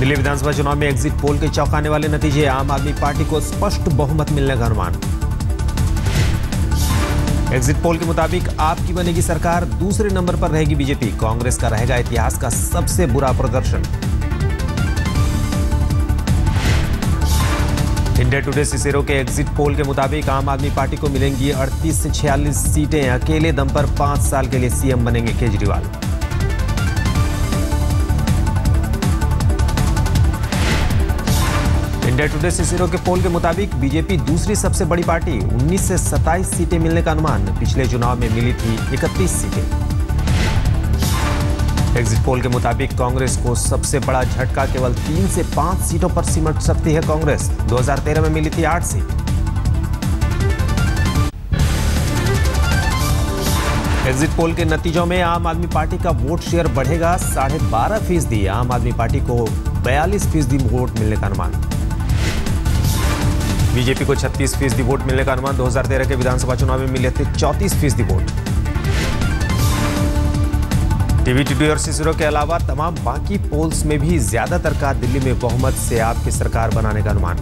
दिल्ली विधानसभा चुनाव में exit poll के चौंकाने वाले नतीजे। आम आदमी पार्टी को स्पष्ट बहुमत मिलने का अनुमान। एग्जिट पोल के मुताबिक आपकी बनेगी सरकार, दूसरे नंबर पर रहेगी बीजेपी। कांग्रेस का रहेगा इतिहास का सबसे बुरा प्रदर्शन। इंडिया टुडे सिसेरो के एग्जिट पोल के मुताबिक आम आदमी पार्टी को मिलेंगी 38 से 46 सीटें। अकेले दम पर 5 साल के लिए सीएम बनेंगे केजरीवाल। इंडिया टुडे सिसेरो के पोल के मुताबिक बीजेपी दूसरी सबसे बड़ी पार्टी, 19 से 27 सीटें मिलने का अनुमान। पिछले चुनाव में मिली थी 31 सीटें। एग्जिट पोल के मुताबिक कांग्रेस को सबसे बड़ा झटका, केवल 3 से 5 सीटों पर सिमट सकती है कांग्रेस। 2013 में मिली थी 8 सीट। एग्जिट पोल के नतीजों में आम आदमी पार्टी का वोट शेयर बढ़ेगा 12.5%। आम आदमी पार्टी को 42% वोट मिलने का अनुमान। बीजेपी को 36% वोट मिलने का अनुमान। 2013 के विधानसभा चुनाव में मिले थे 34% वोट। टीवी टुडे और सिसेरो के अलावा तमाम बाकी पोल्स में भी ज्यादातर का दिल्ली में बहुमत से आपकी सरकार बनाने का अनुमान।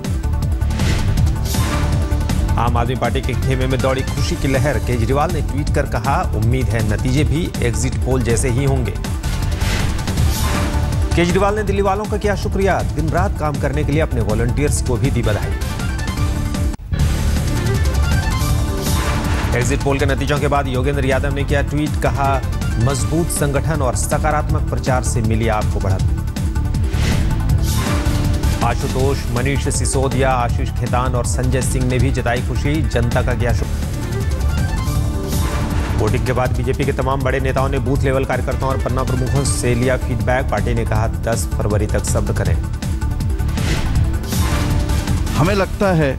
आम आदमी पार्टी के खेमे में दौड़ी खुशी की लहर। केजरीवाल ने ट्वीट कर कहा, उम्मीद है नतीजे भी एग्जिट पोल जैसे ही होंगे। केजरीवाल ने दिल्ली वालों का किया शुक्रिया, दिन रात काम करने के लिए अपने वॉलंटियर्स को भी दी बधाई। एग्जिट पोल के नतीजों के बाद योगेंद्र यादव ने किया ट्वीट, कहा मजबूत संगठन और सकारात्मक प्रचार से मिली आपको बढ़त। आशुतोष, मनीष सिसोदिया, आशीष खेतान और संजय सिंह ने भी जताई खुशी, जनता का किया शुक्रिया। वोटिंग के बाद बीजेपी के तमाम बड़े नेताओं ने बूथ लेवल कार्यकर्ताओं और पन्ना प्रमुखों से लिया फीडबैक। पार्टी ने कहा 10 फरवरी तक सब्र करें। हमें लगता है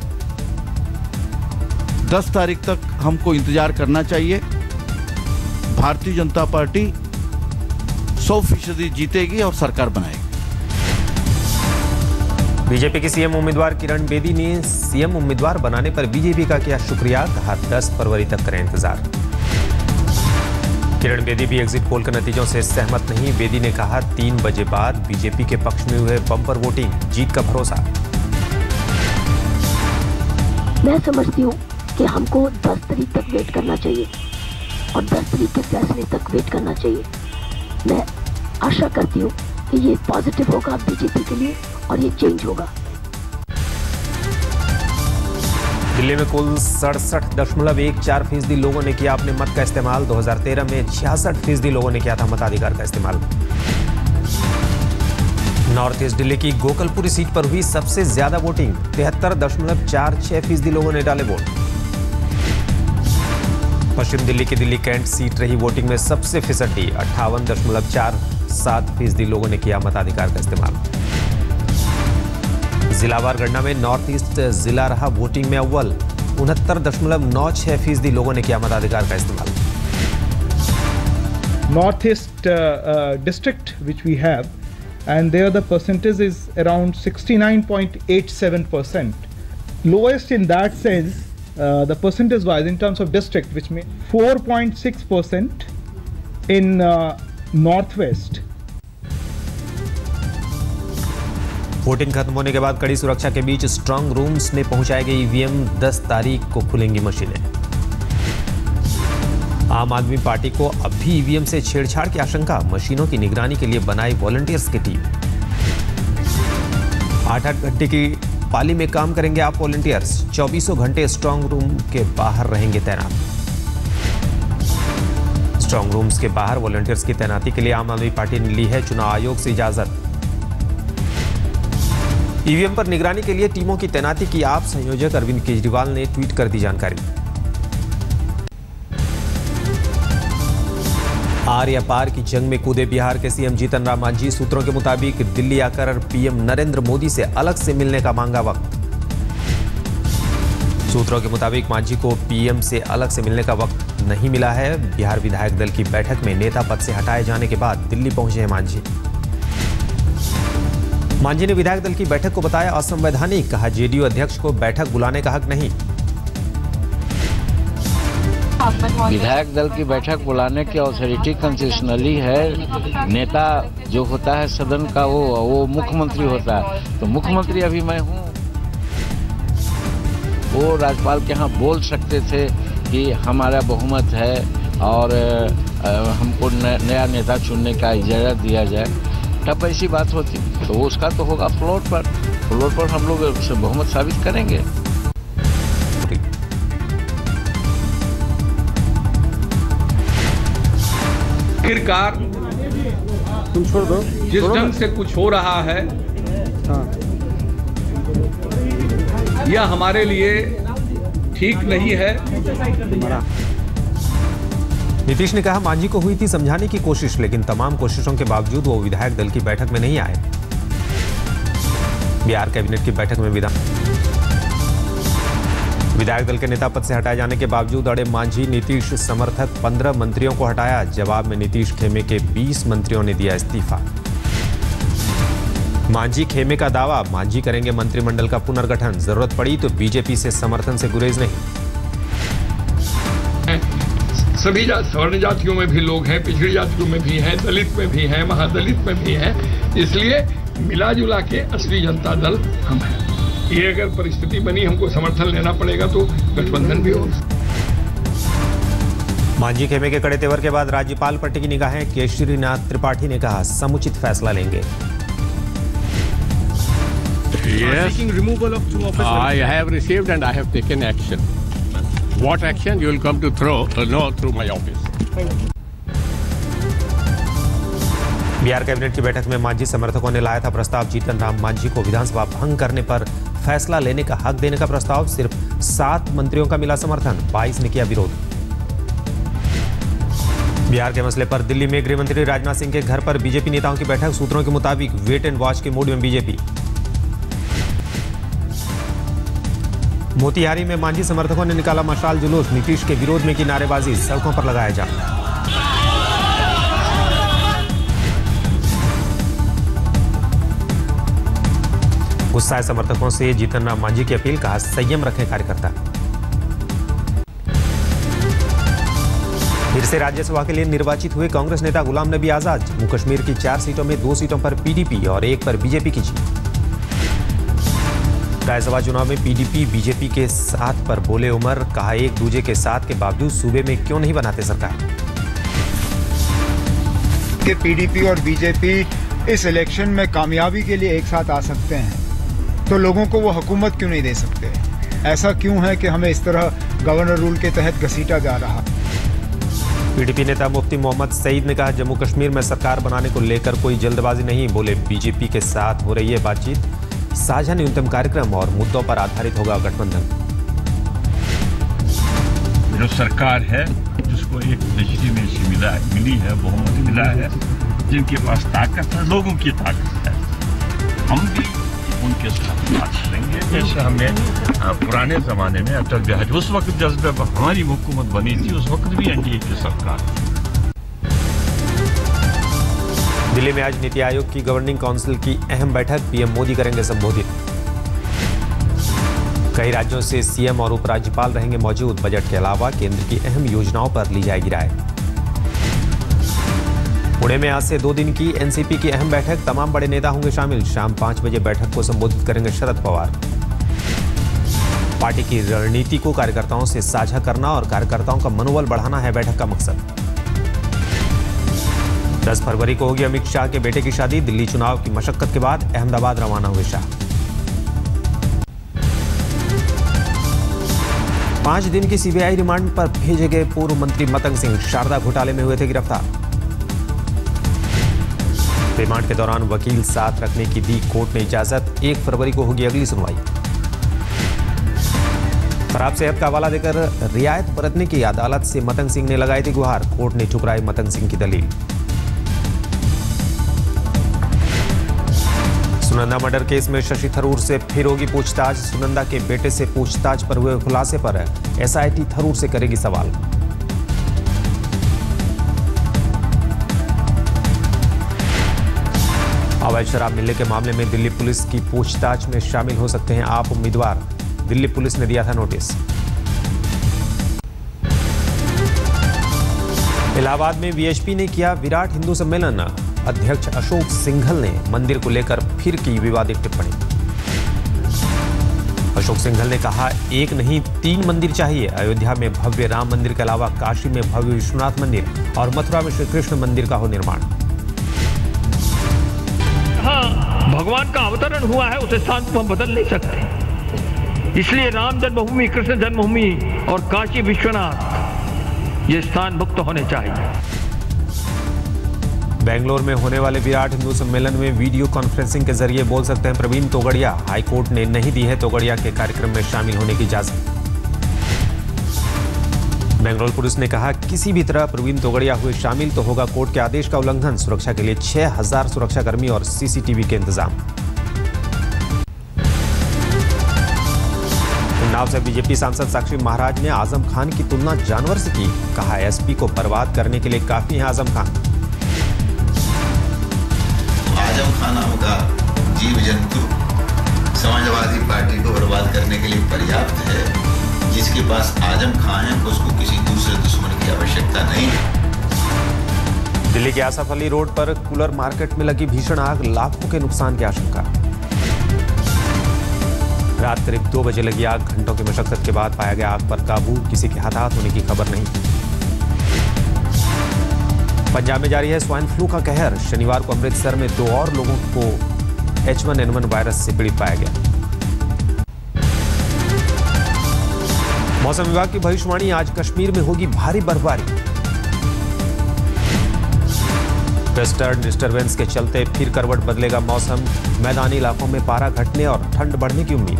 10 तारीख तक हमको इंतजार करना चाहिए। भारतीय जनता पार्टी 100% जीतेगी और सरकार बनाएगी। बीजेपी के सीएम उम्मीदवार किरण बेदी ने सीएम उम्मीदवार बनाने पर बीजेपी का किया शुक्रिया, कहा 10 फरवरी तक करें इंतजार। किरण बेदी भी एग्जिट पोल के नतीजों से सहमत नहीं। बेदी ने कहा 3 बजे बाद बीजेपी के पक्ष में हुए बम्पर वोटिंग, जीत का भरोसा। मैं समझती हूँ कि हमको 10 तारीख तक वेट करना चाहिए और 10 तारीख के फैसले तक वेट करना चाहिए। मैं आशा करती हूँ कि ये पॉजिटिव होगा बीजेपी के लिए और ये चेंज होगा। दिल्ली में कुल 67.14% लोगों ने किया अपने मत का इस्तेमाल। 2013 में 66% लोगों ने किया था मताधिकार का इस्तेमाल। नॉर्थ ईस्ट दिल्ली की गोकलपुरी सीट पर हुई सबसे ज्यादा वोटिंग। 73.46% लोगों ने डाले वोट। पश्चिम दिल्ली की दिल्ली कैंट सीट रही वोटिंग में सबसे फिसड्डी। 58.47% लोगों ने किया मताधिकार का इस्तेमाल। जिलावार गणना में नॉर्थ ईस्ट जिला रहा वोटिंग में अव्वल। 69.96% लोगों ने किया मताधिकार का इस्तेमाल। North East district which we have, and there the percentage is around 69.87%. Lowest in that sense, the percentage wise in terms of district, which means 4.6% in Northwest. Voting खत्म होने के बाद कड़ी सुरक्षा के बीच स्ट्रांग रूम्स में पहुंचाए गए ईवीएम। 10 तारीख को खुलेंगी मशीनें। आम आदमी पार्टी को अब भी ईवीएम से छेड़छाड़ की आशंका। मशीनों की निगरानी के लिए बनाई वॉलंटियर्स की टीम। 8-8 घंटे की पाली में काम करेंगे आप वॉलंटियर्स। 24 घंटे स्ट्रांग रूम के बाहर रहेंगे तैनात। स्ट्रांग रूम्स के बाहर वॉलंटियर्स की तैनाती के लिए आम आदमी पार्टी ने ली है चुनाव आयोग से इजाजत। ईवीएम पर निगरानी के लिए टीमों की तैनाती की आप संयोजक अरविंद केजरीवाल ने ट्वीट कर दी जानकारी। आर या पार की जंग में कूदे बिहार के सीएम जीतन राम मांझी। सूत्रों के मुताबिक दिल्ली आकर पीएम नरेंद्र मोदी से अलग से मिलने का मांगा वक्त। सूत्रों के मुताबिक मांझी को पीएम से अलग से मिलने का वक्त नहीं मिला है। बिहार विधायक दल की बैठक में नेता पद से हटाए जाने के बाद दिल्ली पहुंचे हैं मांझी। मांझी ने विधायक दल की बैठक को बताया असंवैधानिक। कहा जेडीयू अध्यक्ष को बैठक बुलाने का हक नहीं। विधायक दल की बैठक बुलाने की अथॉरिटी कॉन्स्टिट्यूशनली है। नेता जो होता है सदन का वो मुख्यमंत्री होता है, तो मुख्यमंत्री अभी मैं हूँ। वो राज्यपाल के यहाँ बोल सकते थे कि हमारा बहुमत है और हमको नया नेता चुनने का इजाज़त दिया जाए, तब ऐसी बात होती। तो उसका तो होगा फ्लोर पर हम लोग बहुमत साबित करेंगे। आखिरकार तुम छोड़ दो, जिस ढंग से कुछ हो रहा है यह हमारे लिए ठीक नहीं है। नीतीश ने कहा मांझी को हुई थी समझाने की कोशिश, लेकिन तमाम कोशिशों के बावजूद वो विधायक दल की बैठक में नहीं आए। बिहार कैबिनेट की बैठक में विधायक दल के नेता पद से हटाए जाने के बावजूद अड़े मांझी। नीतीश समर्थक 15 मंत्रियों को हटाया। जवाब में नीतीश खेमे के 20 मंत्रियों ने दिया इस्तीफा। मांझी खेमे का दावा, मांझी करेंगे मंत्रिमंडल का पुनर्गठन, जरूरत पड़ी तो बीजेपी से समर्थन से गुरेज नहीं। सभी सवर्ण जातियों में भी लोग हैं, पिछड़ी जातियों में भी हैं, दलित में भी हैं, महादलित में भी हैं, इसलिए मिला जुला के असली जनता दल हम हैं। ये अगर परिस्थिति बनी हमको समर्थन लेना पड़ेगा तो गठबंधन भी होगा। मांझी खेमे के कड़े तेवर के बाद राज्यपाल पर टिकी निगाहें। केशरीनाथ त्रिपाठी ने कहा समुचित फैसला लेंगे। Yes, I have received and I have taken action. What action you will come to know through my office. Bihar cabinet की बैठक में मांझी समर्थकों ने लाया था प्रस्ताव। जीतन राम मांझी को विधानसभा भंग करने पर फैसला लेने का हक देने का प्रस्ताव। सिर्फ 7 मंत्रियों का मिला समर्थन, 22 ने किया विरोध। बिहार के मसले पर दिल्ली में गृह मंत्री राजनाथ सिंह के घर पर बीजेपी नेताओं की बैठक। सूत्रों के मुताबिक वेट एंड वॉच के मूड में बीजेपी। मोतिहारी में मांझी समर्थकों ने निकाला मशाल जुलूस। नीतीश के विरोध में की नारेबाजी, सड़कों पर लगाया जा। गुस्साए समर्थकों से जीतन राम मांझी की अपील, कहा संयम रखें कार्यकर्ता। फिर से राज्यसभा के लिए निर्वाचित हुए कांग्रेस नेता गुलाम नबी आजाद। जम्मू कश्मीर की 4 सीटों में 2 सीटों पर पीडीपी और 1 पर बीजेपी की जीत। राज्यसभा चुनाव में पीडीपी बीजेपी के साथ पर बोले उमर, कहा एक दूजे के साथ के बावजूद सूबे में क्यों नहीं बनाते सरकार। कि पीडीपी और बीजेपी इस इलेक्शन में कामयाबी के लिए एक साथ आ सकते हैं, तो लोगों को वो हुकूमत क्यों नहीं दे सकते। ऐसा क्यों है कि हमें इस तरह गवर्नर रूल के तहत घसीटा जा रहा। पीडीपी नेता मुफ्ती मोहम्मद सईद ने कहा जम्मू कश्मीर में सरकार बनाने को लेकर कोई जल्दबाजी नहीं। बोले बीजेपी के साथ हो रही है बातचीत, साझा न्यूनतम कार्यक्रम और मुद्दों पर आधारित होगा गठबंधन। जो सरकार है जिसको एक लेजिटिमेसी मिली है, बहुमत मिला है, जिनके पास ताकत है, लोगों की ताकत है, हम भी उनके साथ बात करेंगे। जैसे हमें पुराने जमाने में अटल बिहारी, उस वक्त जब हमारी हुकूमत बनी थी उस वक्त भी एनडीए की सरकार। दिल्ली में आज नीति आयोग की गवर्निंग काउंसिल की अहम बैठक, पीएम मोदी करेंगे संबोधित। कई राज्यों से सीएम और उपराज्यपाल रहेंगे मौजूद। बजट के अलावा केंद्र की अहम योजनाओं पर ली जाएगी राय। पुणे में आज से 2 दिन की एनसीपी की अहम बैठक, तमाम बड़े नेता होंगे शामिल। शाम 5 बजे बैठक को संबोधित करेंगे शरद पवार। पार्टी की रणनीति को कार्यकर्ताओं से साझा करना और कार्यकर्ताओं का मनोबल बढ़ाना है बैठक का मकसद। 10 फरवरी को होगी अमित शाह के बेटे की शादी। दिल्ली चुनाव की मशक्कत के बाद अहमदाबाद रवाना हुए शाह। 5 दिन की सीबीआई रिमांड पर भेजे गए पूर्व मंत्री मतंग सिंह शारदा घोटाले में हुए थे गिरफ्तार। रिमांड के दौरान वकील साथ रखने की दी कोर्ट ने इजाजत। 1 फरवरी को होगी अगली सुनवाई। खराब सेहत का हवाला देकर रियायत बरतने की अदालत से मतंग सिंह ने लगाई थी गुहार। कोर्ट ने ठुकराई मतंग सिंह की दलील। सुनंदा मर्डर केस में शशि थरूर से फिर होगी पूछताछ। सुनंदा के बेटे से पूछताछ पर हुए खुलासे पर एसआईटी थरूर से करेगी सवाल। अवैध शराब मिलने के मामले में दिल्ली पुलिस की पूछताछ में शामिल हो सकते हैं आप उम्मीदवार। दिल्ली पुलिस ने दिया था नोटिस। इलाहाबाद में वीएचपी ने किया विराट हिंदू सम्मेलन। अध्यक्ष अशोक सिंघल ने मंदिर को लेकर फिर की विवादित टिप्पणी। अशोक सिंघल ने कहा, एक नहीं 3 मंदिर चाहिए। अयोध्या में भव्य राम मंदिर के अलावा काशी में भव्य विश्वनाथ मंदिर और मथुरा में श्री कृष्ण मंदिर का हो निर्माण। हाँ, भगवान का अवतरण हुआ है, उस स्थान को हम बदल नहीं सकते। इसलिए राम जन्मभूमि, कृष्ण जन्मभूमि और काशी विश्वनाथ ये स्थान मुक्त होने चाहिए। बेंगलोर में होने वाले विराट हिंदू सम्मेलन में वीडियो कॉन्फ्रेंसिंग के जरिए बोल सकते हैं प्रवीण तोगड़िया। हाईकोर्ट ने नहीं दी है तोगड़िया के कार्यक्रम में शामिल होने की इजाजत। बेंगलोर पुलिस ने कहा, किसी भी तरह प्रवीण तोगड़िया हुए शामिल तो होगा कोर्ट के आदेश का उल्लंघन। सुरक्षा के लिए 6000 सुरक्षाकर्मी और सीसीटीवी के इंतजाम। उन्नाव से बीजेपी सांसद साक्षी महाराज ने आजम खान की तुलना जानवर से की। कहा, एसपी को बर्बाद करने के लिए काफी है आजम खान। आजम खान नाम का जीव जंतु समाजवादी पार्टी को बर्बाद करने के लिए पर्याप्त है। जिसके पास आजम खान है उसको किसी दूसरे दुश्मन की आवश्यकता नहीं है। दिल्ली के आसफ अली रोड पर कूलर मार्केट में लगी भीषण आग, लाखों के नुकसान की आशंका। रात करीब 2 बजे लगी आग। घंटों की मशक्कत के बाद पाया गया आग पर काबू। किसी के हताहत होने की खबर नहीं। पंजाब में जारी है स्वाइन फ्लू का कहर। शनिवार को अमृतसर में 2 और लोगों को H1N1 वायरस से पीड़ित पाया गया। मौसम विभाग की भविष्यवाणी, आज कश्मीर में होगी भारी बर्फबारी। वेस्टर्न डिस्टर्बेंस के चलते फिर करवट बदलेगा मौसम। मैदानी इलाकों में पारा घटने और ठंड बढ़ने की उम्मीद।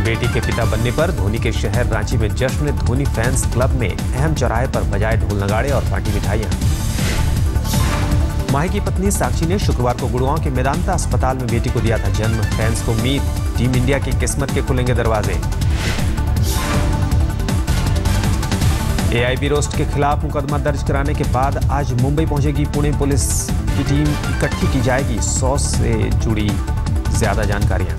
बेटी के पिता बनने पर धोनी के शहर रांची में जश्न। धोनी फैंस क्लब में अहम चौराहे पर बजाए ढोल नगाड़े और बांटी मिठाइयां। माही की पत्नी साक्षी ने शुक्रवार को गुड़गांव के मेदांता अस्पताल में बेटी को दिया था जन्म। फैंस को उम्मीद, टीम इंडिया की किस्मत के खुलेंगे दरवाजे। एआईबी रोस्ट के खिलाफ मुकदमा दर्ज कराने के बाद आज मुंबई पहुंचेगी पुणे पुलिस की टीम। इकट्ठी की जाएगी 100 से जुड़ी ज्यादा जानकारियां।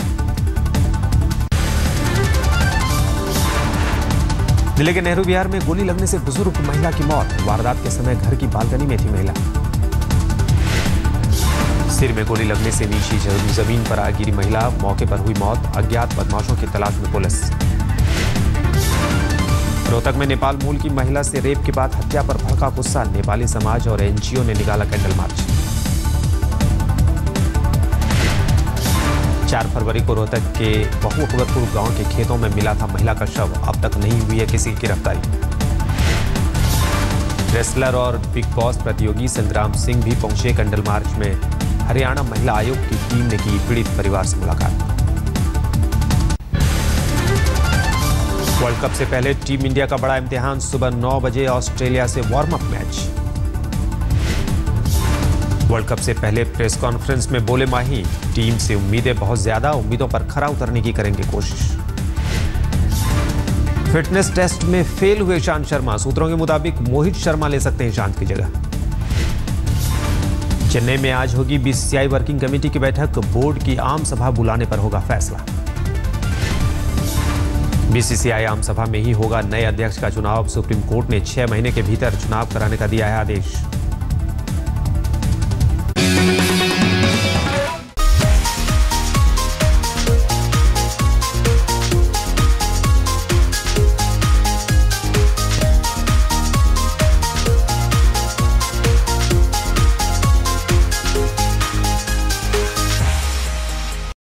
दिल्ली के नेहरू विहार में गोली लगने से बुजुर्ग महिला की मौत। वारदात के समय घर की बालकनी में थी महिला। सिर में गोली लगने से नीचे जमीन पर आ गिरी महिला, मौके पर हुई मौत। अज्ञात बदमाशों की तलाश में पुलिस। रोहतक में नेपाल मूल की महिला से रेप के बाद हत्या पर भड़का गुस्सा। नेपाली समाज और एनजीओ ने निकाला कैंडल मार्च। 4 फरवरी को रोहतक के बहुअकबरपुर गांव के खेतों में मिला था महिला का शव। अब तक नहीं हुई है किसी की गिरफ्तारी। रेसलर और बिग बॉस प्रतियोगी संग्राम सिंह भी पहुंचे कैंडल मार्च में। हरियाणा महिला आयोग की टीम ने की पीड़ित परिवार से मुलाकात। वर्ल्ड कप से पहले टीम इंडिया का बड़ा इम्तिहान। सुबह 9 बजे ऑस्ट्रेलिया से warm up match. World cup से पहले प्रेस कॉन्फ्रेंस में बोले माही, टीम से उम्मीदें बहुत ज्यादा, उम्मीदों पर खरा उतरने की करेंगे कोशिश। फिटनेस टेस्ट में फेल हुए ईशांत शर्मा। सूत्रों के मुताबिक मोहित शर्मा ले सकते हैं ईशांत की जगह। चेन्नई में आज होगी बीसीसीआई वर्किंग कमेटी की बैठक। बोर्ड की आम सभा बुलाने पर होगा फैसला। बीसीसीआई आम सभा में ही होगा नए अध्यक्ष का चुनाव। सुप्रीम कोर्ट ने 6 महीने के भीतर चुनाव कराने का दिया है आदेश।